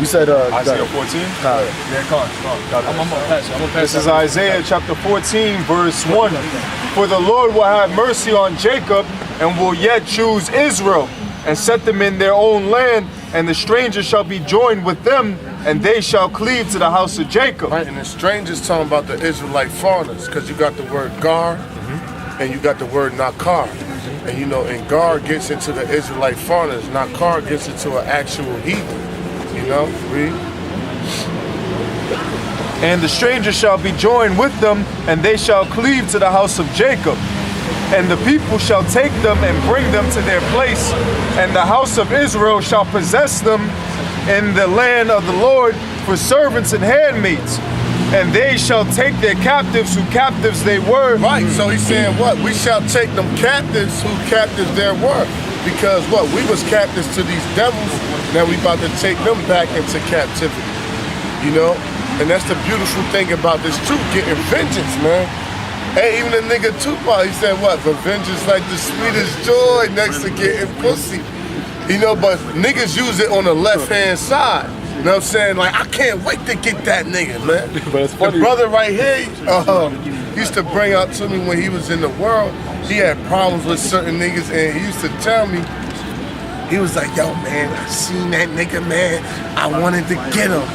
You said Isaiah 14? Yeah, come on. I'm gonna pass it. This is Isaiah chapter 14, verse 1. For the Lord will have mercy on Jacob and will yet choose Israel and set them in their own land, and the stranger shall be joined with them, and they shall cleave to the house of Jacob. Right, and the stranger's talking about the Israelite foreigners, because you got the word gar and you got the word nakar. And you know, and gar gets into the Israelite foreigners, nakar gets into an actual heathen. You know, read. And the stranger shall be joined with them, and they shall cleave to the house of Jacob. And the people shall take them and bring them to their place, and the house of Israel shall possess them in the land of the Lord for servants and handmaids. And they shall take their captives who captives they were. Right, so he's saying what? We shall take them captives who captives there were. Because what? We was captives to these devils, now we about to take them back into captivity. You know? And that's the beautiful thing about this truth, getting vengeance, man. Hey, even the nigga Tupac, he said what? Revenge is like the sweetest joy next to getting pussy. You know, but niggas use it on the left-hand side. You know what I'm saying? Like, I can't wait to get that nigga, man. But it's funny. The brother right here used to bring out to me when he was in the world, he had problems with certain niggas, and he used to tell me, he was like, yo, man, I seen that nigga, man. I wanted to get him.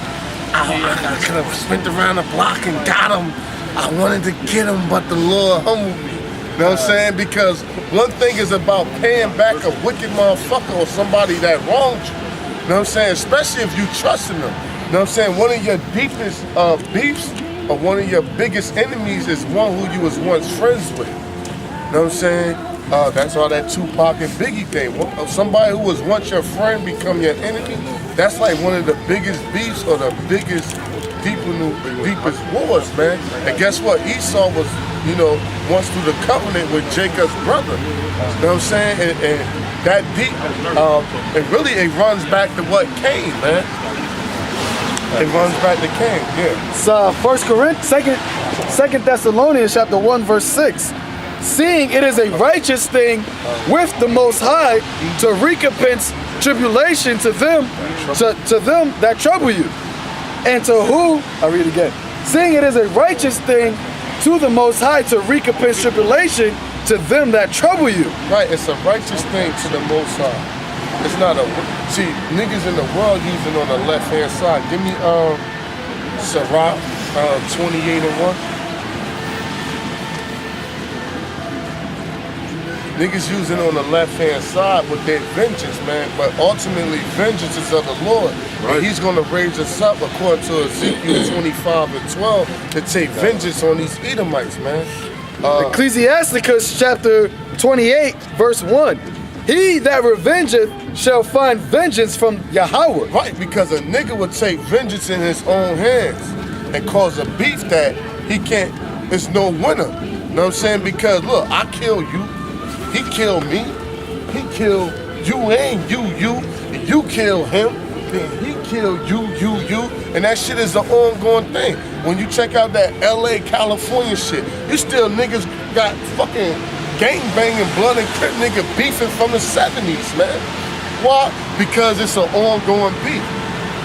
I could have spent around the block and got him. I wanted to get him, but the Lord humbled me. You know what I'm saying? Because one thing is about paying back a wicked motherfucker or somebody that wronged you. You know what I'm saying? Especially if you trust in them. You know what I'm saying? One of your deepest beefs or one of your biggest enemies is one who you was once friends with. You know what I'm saying? That's all that Tupac and Biggie thing. Somebody who was once your friend become your enemy, that's like one of the biggest beefs or the biggest deepest wars, man. And guess what? Esau was, you know, once through the covenant with Jacob's brother. You know what I'm saying? And that deep, and really it runs back to what Cain, man. It runs back to Cain, yeah. So 1 Corinthians, 2 Thessalonians chapter 1, verse 6. Seeing it is a righteous thing with the Most High to recompense tribulation to them that trouble you. And to who, I read again, seeing it is a righteous thing to the Most High to recompense tribulation to them that trouble you. Right, it's a righteous thing to the Most High. It's not a, see, niggas in the world using on the left-hand side. Give me Sirach 28:1. Niggas using on the left-hand side with their vengeance, man. But ultimately, vengeance is of the Lord. Right. And he's going to raise us up, according to Ezekiel 25:12, to take vengeance on these Edomites, man. Ecclesiasticus chapter 28, verse 1. He that revengeth shall find vengeance from Yahweh. Right, because a nigga would take vengeance in his own hands and cause a beef that he can't, it's no winner. You know what I'm saying? Because look, I kill you. He killed me. He killed you and you kill him. Then he killed you. And that shit is an ongoing thing. When you check out that LA, California shit, you still niggas got fucking gang-banging, blood and crip nigga beefing from the 70s, man. Why? Because it's an ongoing beef.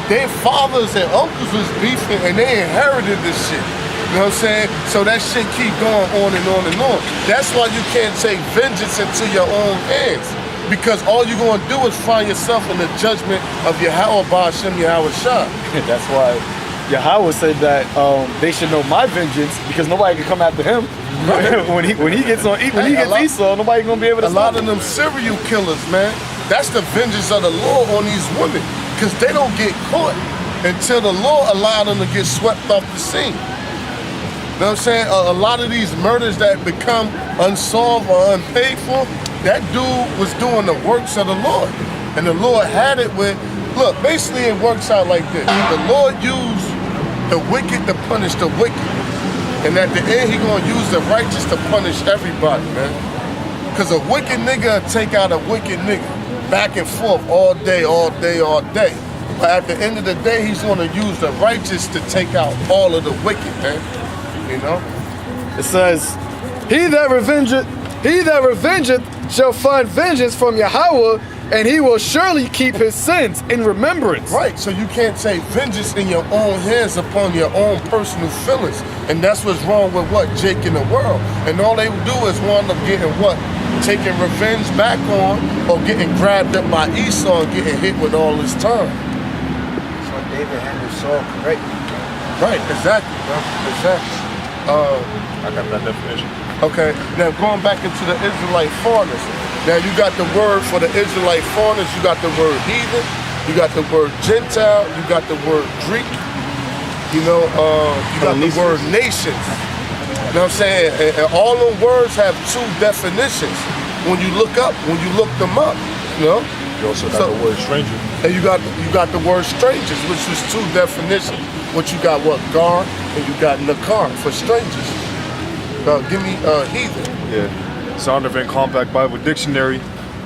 Their fathers and uncles was beefing and they inherited this shit. You know what I'm saying? So that shit keep going on and on and on. That's why you can't take vengeance into your own hands. Because all you're going to do is find yourself in the judgment of Yahweh Ba'ashem Yahweh Shah. That's why Yahweh said that they should know my vengeance because nobody can come after him. when he gets Esau, nobody gonna be able to stop him. A lot of them serial killers, man. That's the vengeance of the Lord on these women. Because they don't get caught until the Lord allowed them to get swept off the scene. You know what I'm saying? A lot of these murders that become unsolved or unpaid for, that dude was doing the works of the Lord. And the Lord had it with, look, basically it works out like this. The Lord used the wicked to punish the wicked. And at the end, he gonna use the righteous to punish everybody, man. Because a wicked nigga will take out a wicked nigga back and forth all day. But at the end of the day, he's gonna use the righteous to take out all of the wicked, man. You know? It says, he that revengeth shall find vengeance from Yahweh, and he will surely keep his sins in remembrance. Right, so you can't take vengeance in your own hands upon your own personal feelings. And that's what's wrong with what? Jake in the world. And all they do is wind up getting what? Taking revenge back on, or getting grabbed up by Esau and getting hit with all his time. So David handled Saul correctly. Right, exactly, bro. Exactly. I got that definition. Okay, now going back into the Israelite foreigners. Now you got the word for the Israelite foreigners, you got the word heathen, you got the word Gentile, you got the word Greek, you got the word nations. You know what I'm saying? And all them words have two definitions when you look them up, you know? You also got the word stranger. And you got the word strangers, which is two definitions. What you got, what, gar, and you got nakar for strangers. Give me heathen. Yeah. Zondervan Compact Bible Dictionary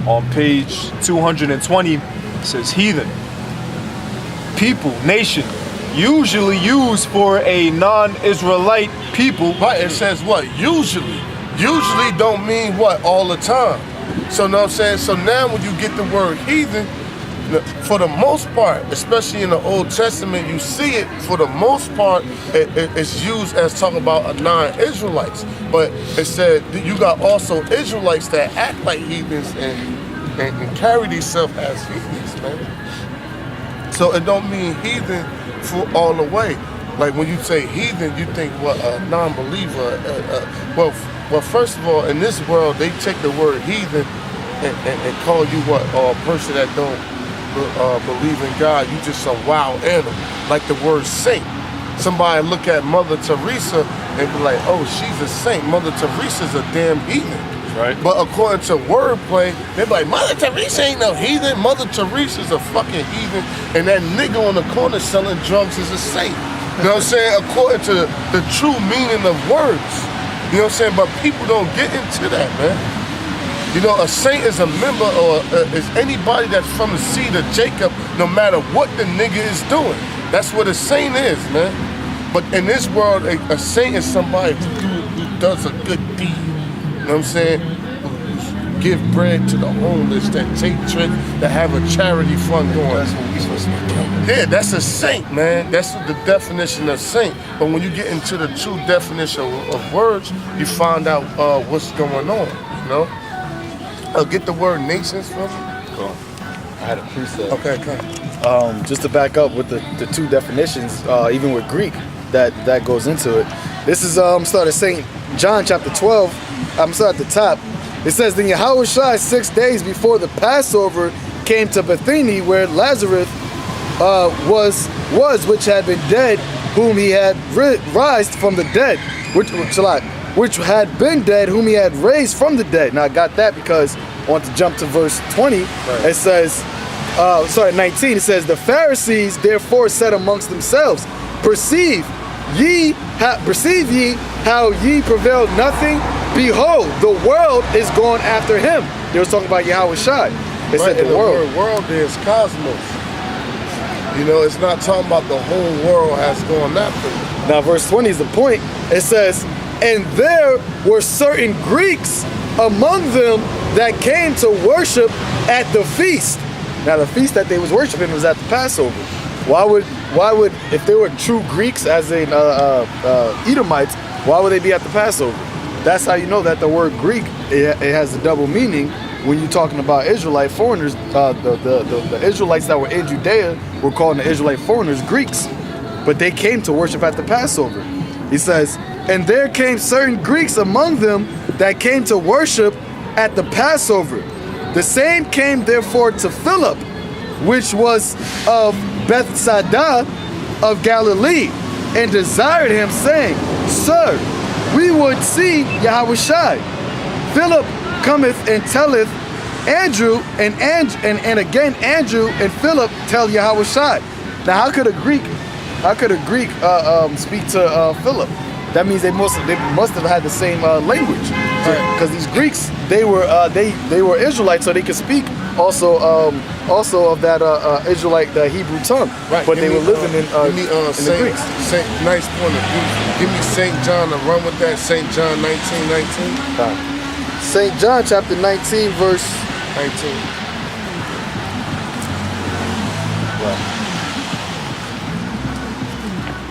on page 220 says heathen. People, nation, usually used for a non-Israelite people. Right, it says what? Usually. Usually don't mean what? All the time. So know what I'm saying? So now when you get the word heathen, for the most part, especially in the Old Testament, you see it, for the most part, it's used as talking about a non-Israelites. But it said that you got also Israelites that act like heathens and carry themselves as heathens, man. So it don't mean heathen for all the way. Like when you say heathen, you think what, a non-believer. Well, first of all, in this world, they take the word heathen and call you what, a person that don't believe in God. You just some wild animal. Like the word saint. Somebody look at Mother Teresa and be like, oh, she's a saint. Mother Teresa's a damn heathen. Right. But according to wordplay, they be like, Mother Teresa ain't no heathen. Mother Teresa's a fucking heathen. And that nigga on the corner selling drugs is a saint. You know what I'm saying? According to the true meaning of words. You know what I'm saying? But people don't get into that, man. You know, a saint is a member or is anybody that's from the seed of Jacob, no matter what the nigga is doing. That's what a saint is, man. But in this world, a saint is somebody who does a good deed. You know what I'm saying? Who give bread to the homeless, that take trips, that have a charity fund going. That's what we supposed to be. Yeah, that's a saint, man. That's the definition of saint. But when you get into the true definition of words, you find out what's going on, you know? Get the word nations from me. Cool. I had a precept. Okay, come. Just to back up with the two definitions, even with Greek, that goes into it. This is start at St. John chapter 12. I'm start at the top. It says, then Yahushua 6 days before the Passover came to Bethany, where Lazarus was which had been dead, whom he had raised from the dead. Which had been dead, whom he had raised from the dead. Now I got that because I want to jump to verse 20. Right. It says, 19, it says, the Pharisees therefore said amongst themselves, perceive ye how ye prevail nothing? Behold, the world is going after him. They was talking about Yahushua. They said the world. World is cosmos. You know, it's not talking about the whole world has gone after him. Now verse 20 is the point. It says, and there were certain Greeks among them that came to worship at the feast. Now the feast that they was worshiping was at the Passover. Why would if they were true Greeks, as in Edomites, why would they be at the Passover? That's how you know that the word Greek, it has a double meaning. When you're talking about Israelite foreigners, the Israelites that were in Judea were calling the Israelite foreigners Greeks, but they came to worship at the Passover. He says, and there came certain Greeks among them that came to worship at the Passover. The same came therefore to Philip, which was of Bethsaida of Galilee, and desired him, saying, Sir, we would see Yahushua. Philip cometh and telleth Andrew, and again Andrew and Philip tell Yahushua. Now how could a Greek speak to Philip? That means they must have had the same language, because these Greeks they were Israelites, so they could speak also of that Israelite, the Hebrew tongue. Right. But they were living in the Greeks. Nice point of view. Give me St. John and run with that. St. John 19:19. St. John chapter 19 verse 19.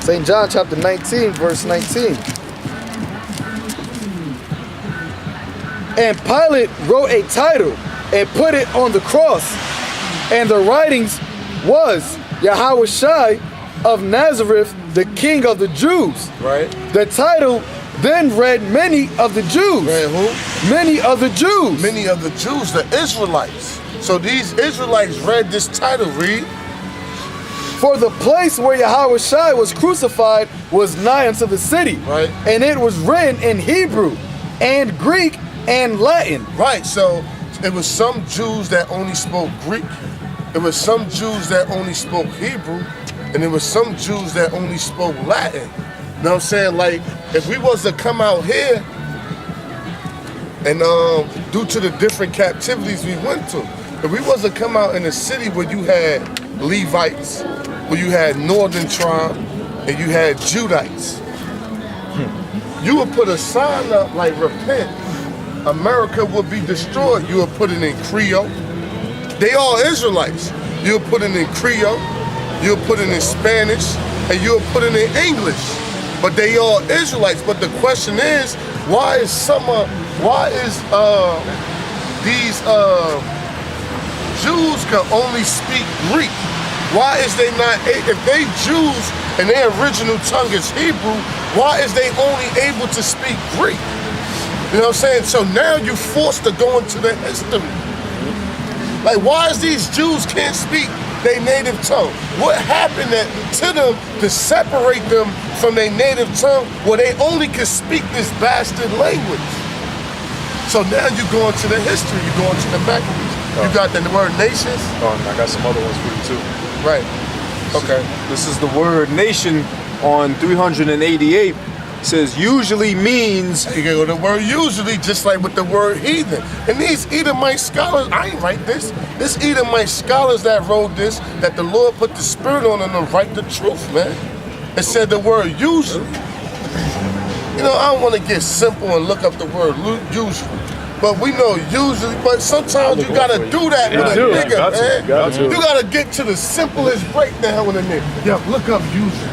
St. John chapter 19, verse 19. And Pilate wrote a title and put it on the cross. And the writings was Yahushua of Nazareth, the King of the Jews. Right. The title then read many of the Jews. Read who? Many of the Jews. Many of the Jews, the Israelites. So these Israelites read this title, read. For the place where Yahushua was crucified was nigh unto the city. Right. And it was written in Hebrew and Greek and Latin. Right, so it was some Jews that only spoke Greek. It was some Jews that only spoke Hebrew. And there was some Jews that only spoke Latin. You know what I'm saying? Like, if we was to come out here and due to the different captivities we went to, if we was to come out in a city where you had Levites, where you had Northern tribe, and you had Judites, you would put a sign up like repent, America would be destroyed. You would put it in Creole. They all Israelites. You would put it in Creole, you would put it in Spanish, and you would put it in English. But they all Israelites. But the question is, why is these Jews can only speak Greek? Why is they not, if they Jews and their original tongue is Hebrew, why is they only able to speak Greek? You know what I'm saying? So now you're forced to go into the history. Like, why is these Jews can't speak their native tongue? What happened to them to separate them from their native tongue where they only can speak this bastard language? So now you go into the history, you go into the back. You got the word nations? Oh, and I got some other ones for you too. Right. Okay. This is the word nation on 388. It says usually means. You go the word usually, just like with the word heathen. And these Edomite scholars, I ain't write this. This Edomite scholars that wrote this, that the Lord put the spirit on them to write the truth, man. It said the word usually. You know, I don't want to get simple and look up the word usually. But we know usually, but sometimes you gotta do that with a nigga, man. You gotta get to the simplest breakdown with a nigga. Yeah, look up usually.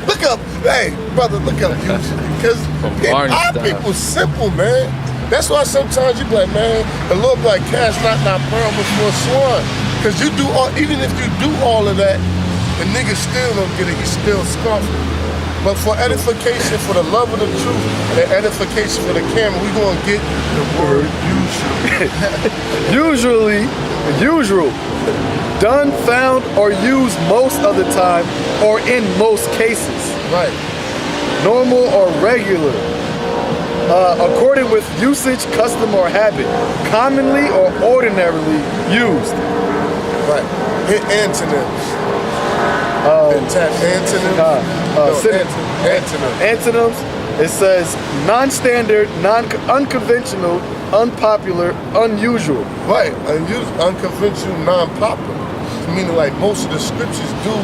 Look up, hey, brother, look up usually. Because our people simple, man. That's why sometimes you be like, man, the Lord be like, cast not thy pearl before swine. Because you do all, even if you do all of that, the nigga still don't get it, he still scoffing. But for edification, for the love of the truth, and edification for the camera, we gonna get the word usually. Usual. Done, found, or used most of the time, or in most cases. Right. Normal or regular. According with usage, custom, or habit. Commonly or ordinarily used. Right. Hit antonyms. Antonyms. It says non-standard, unconventional, unpopular, unusual. Right, unconventional, non-popular. Meaning like most of the scriptures do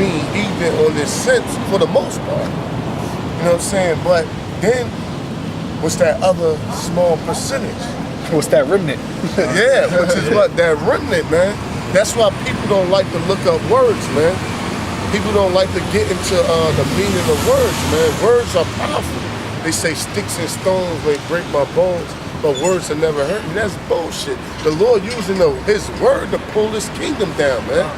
mean heathen on this sense for the most part. You know what I'm saying? But then what's that other small percentage? What's that remnant? Yeah, which is what? That remnant, man. That's why people don't like to look up words, man. People don't like to get into the meaning of words, man. Words are powerful. They say sticks and stones may break my bones, but words have never hurt me. That's bullshit. The Lord using his word to pull this kingdom down, man.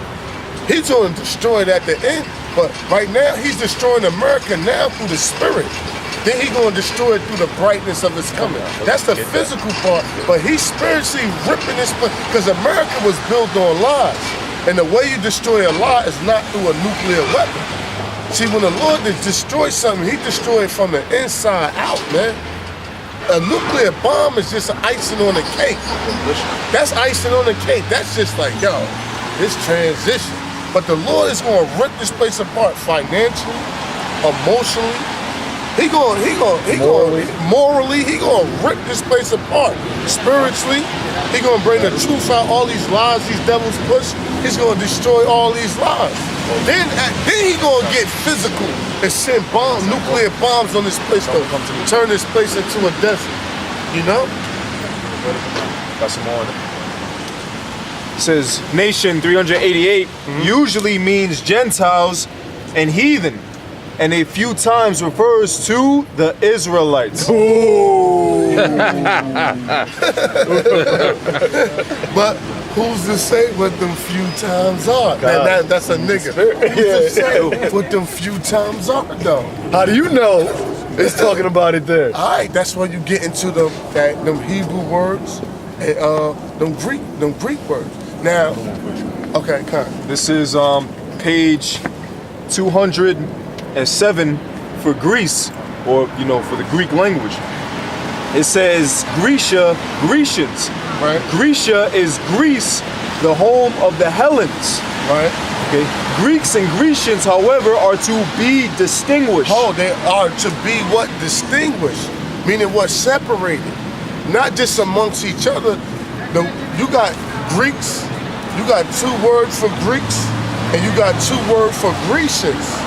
He's going to destroy it at the end, but right now he's destroying America now through the spirit. Then he's going to destroy it through the brightness of his coming. That's the physical part, but he's spiritually ripping this place, because America was built on lies. And the way you destroy a lie is not through a nuclear weapon. See, when the Lord destroys something, he destroys it from the inside out, man. A nuclear bomb is just icing on the cake. That's icing on the cake. That's just like, yo, this transition. But the Lord is going to rip this place apart financially, emotionally. Morally, he gonna rip this place apart. Spiritually, he gonna bring the truth out. All these lies these devils push, he's gonna destroy all these lies. Then he gonna get physical and send nuclear bombs on this place to turn this place into a desert. You know? Got some more. says nation 388 usually means Gentiles and heathen, and a few times refers to the Israelites. But who's to say what them few times are? That's a nigga. Who's to say what them few times are, though? How do you know it's talking about it there? All right, that's when you get into them Hebrew words and them Greek words. Now, okay, come on. This is page 207 for Greece, or for the Greek language. It says Grecia, Grecians. Right. Grecia is Greece, the home of the Hellens. Right. Okay. Greeks and Grecians, however, are to be distinguished. Oh, they are to be what? Distinguished. Meaning what? Separated. Not just amongst each other. You got Greeks, you got 2 words for Greeks, and you got 2 words for Grecians.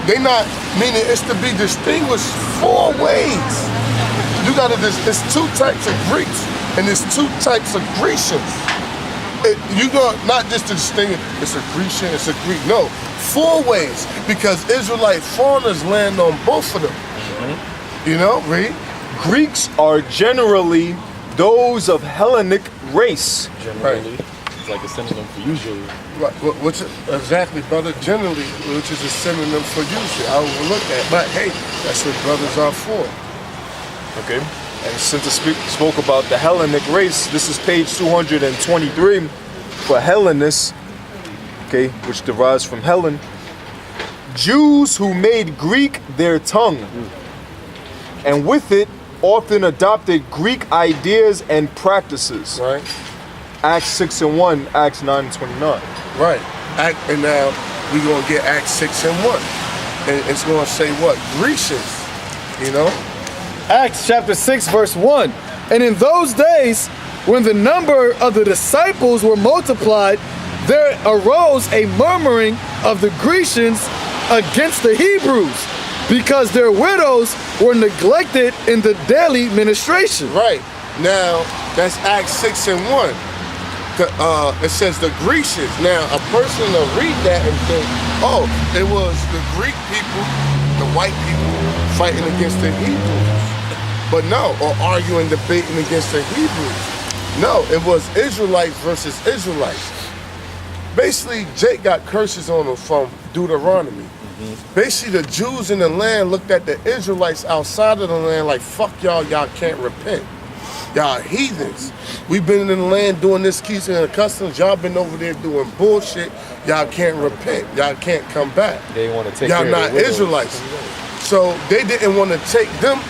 They not, meaning it's to be distinguished 4 ways. You got to, it's 2 types of Greeks, and there's 2 types of Grecians. You don't, not just to distinguish, it's a Grecian, it's a Greek. No, 4 ways, because Israelite foreigners land on both of them. Read. Greeks are generally those of Hellenic race. Generally, it's like a synonym for usually. Right, which exactly, brother. Generally, which is a synonym for usually. I will look at, but hey, that's what brothers are for. Okay. And since I spoke about the Hellenic race, this is page 223 for Hellenist, okay, which derives from Helen. Jews who made Greek their tongue, and with it often adopted Greek ideas and practices. Right. Acts 6:1, Acts 9:29. Right. And now we're going to get Acts 6:1. And it's going to say what? Grecians. Acts chapter 6 verse 1. And in those days, when the number of the disciples were multiplied, there arose a murmuring of the Grecians against the Hebrews, because their widows were neglected in the daily ministration. Right. Now, that's Acts 6:1. It says the Grecians. Now, a person will read that and think, oh, it was the Greek people, the white people, fighting against the Hebrews. But no, or arguing, debating against the Hebrews. No, it was Israelites versus Israelites. Basically, Jake got curses on him from Deuteronomy. Basically, the Jews in the land looked at the Israelites outside of the land like, fuck y'all can't repent. Y'all heathens. We've been in the land doing this keys and customs. Y'all been over there doing bullshit. Y'all can't repent. Y'all can't come back. They want to take y'all care not of the Israelites. So they didn't want to take them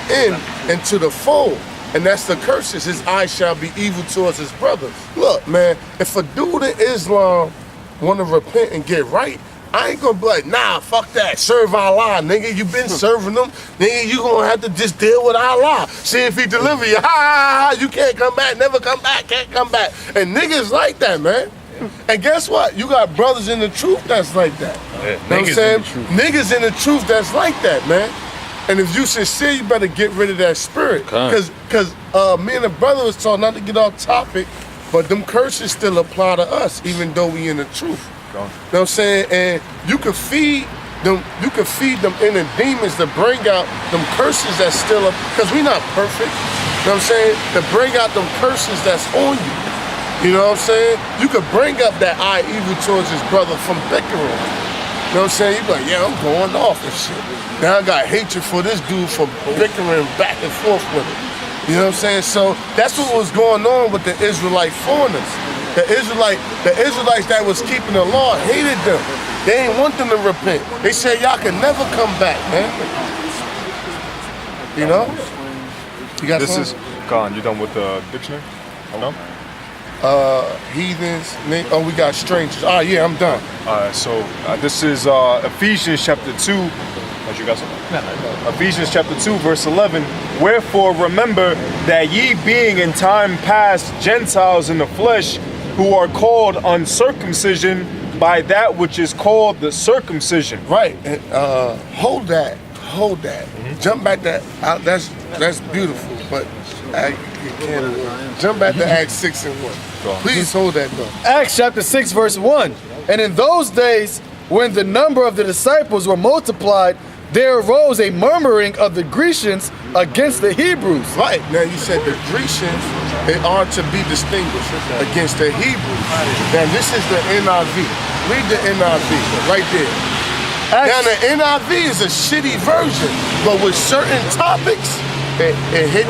into the fold. And that's the curses. His eyes shall be evil towards his brothers. Look, man, if a dude in Islam want to repent and get right, I ain't gonna be like, nah, fuck that. Serve Allah, nigga. You been serving them. Nigga, you gonna have to just deal with Allah. See if he deliver you. Ha, you can't come back, never come back, can't come back. And niggas like that, man. And guess what? You got brothers in the truth that's like that. You know what I'm saying? Niggas in the truth that's like that, man. And if you sincere, you better get rid of that spirit. Cause me and the brother was talking, not to get off topic, but them curses still apply to us, even though we in the truth. You know what I'm saying? And you can feed them inner demons to bring out them curses that's still up, because we not perfect. You know what I'm saying? To bring out them curses that's on you. You know what I'm saying? You could bring up that eye evil towards his brother from bickering. You know what I'm saying? You be like, yeah, I'm going off and shit. Now I got hatred for this dude for bickering back and forth with him. You know what I'm saying? So that's what was going on with the Israelite foreigners. The Israelites that was keeping the law hated them. They didn't want them to repent. They said, y'all can never come back, man. You know? You got This something? is Khan. You done with the dictionary? No? Heathens. Oh, we got strangers. Oh, yeah, I'm done. So this is Ephesians chapter 2. What you got something? Ephesians chapter 2, verse 11. Wherefore remember that ye being in time past Gentiles in the flesh, who are called uncircumcision by that which is called the circumcision. Right. And, hold that. Mm-hmm. Jump back that. That's beautiful. But a can of worms. Jump back to Acts 6 and 1. Please hold that though. Acts chapter 6 verse 1. And in those days, when the number of the disciples were multiplied, there arose a murmuring of the Grecians against the Hebrews. Right, now you said the Grecians, they are to be distinguished against the Hebrews. Now this is the NIV. Read the NIV right there. Now the NIV is a shitty version, but with certain topics, it hit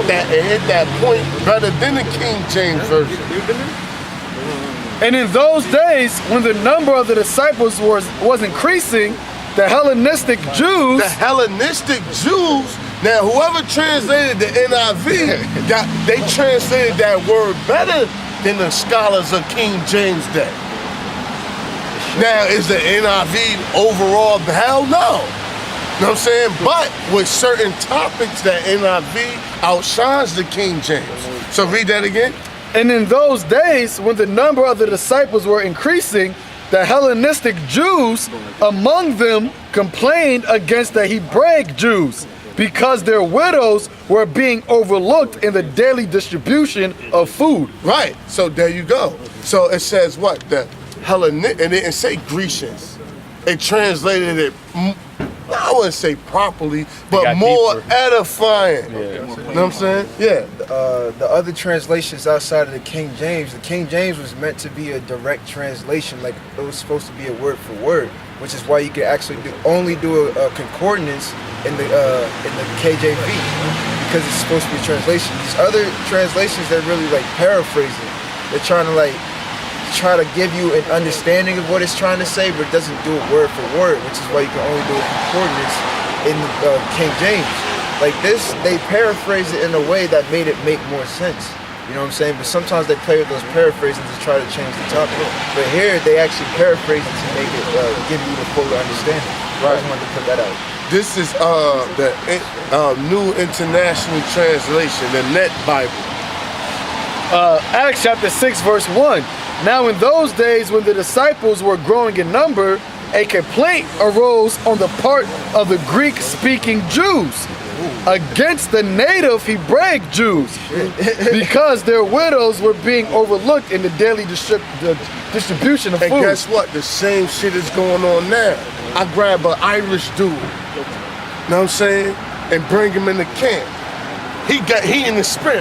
that point better than the King James version. And in those days, when the number of the disciples was increasing, the Hellenistic Jews, now whoever translated the NIV, they translated that word better than the scholars of King James Day. Now, is the NIV overall hell? No. You know what I'm saying? But with certain topics, that NIV outshines the King James. So read that again. and in those days, when the number of the disciples were increasing, the Hellenistic Jews among them complained against the Hebraic Jews because their widows were being overlooked in the daily distribution of food. Right, so there you go. So it says what? The Hellenic, and it didn't say Grecians. It translated it, I wouldn't say properly, but more deeper. Edifying. Yeah. You know what I'm saying? Yeah. The other translations outside of the King James was meant to be a direct translation, like it was supposed to be a word for word, which is why you can actually only do a concordance in the KJV, because it's supposed to be a translation. These other translations, they're really like paraphrasing. They're trying to try to give you an understanding of what it's trying to say, but it doesn't do it word for word, which is why you can only do a concordance in the King James. Like this, they paraphrase it in a way that made it make more sense. You know what I'm saying? But sometimes they play with those paraphrases to try to change the topic. But here, they actually paraphrase it to make it give you the fuller understanding. Right. I just wanted to put that out. This is the New International Translation, the Net Bible. Acts chapter 6 verse 1. Now in those days when the disciples were growing in number, a complaint arose on the part of the Greek-speaking Jews against the native Hebraic Jews because their widows were being overlooked in the daily distribution of food. And guess what? The same shit is going on now. I grab an Irish dude, know what I'm saying, and bring him in the camp. He in the spirit.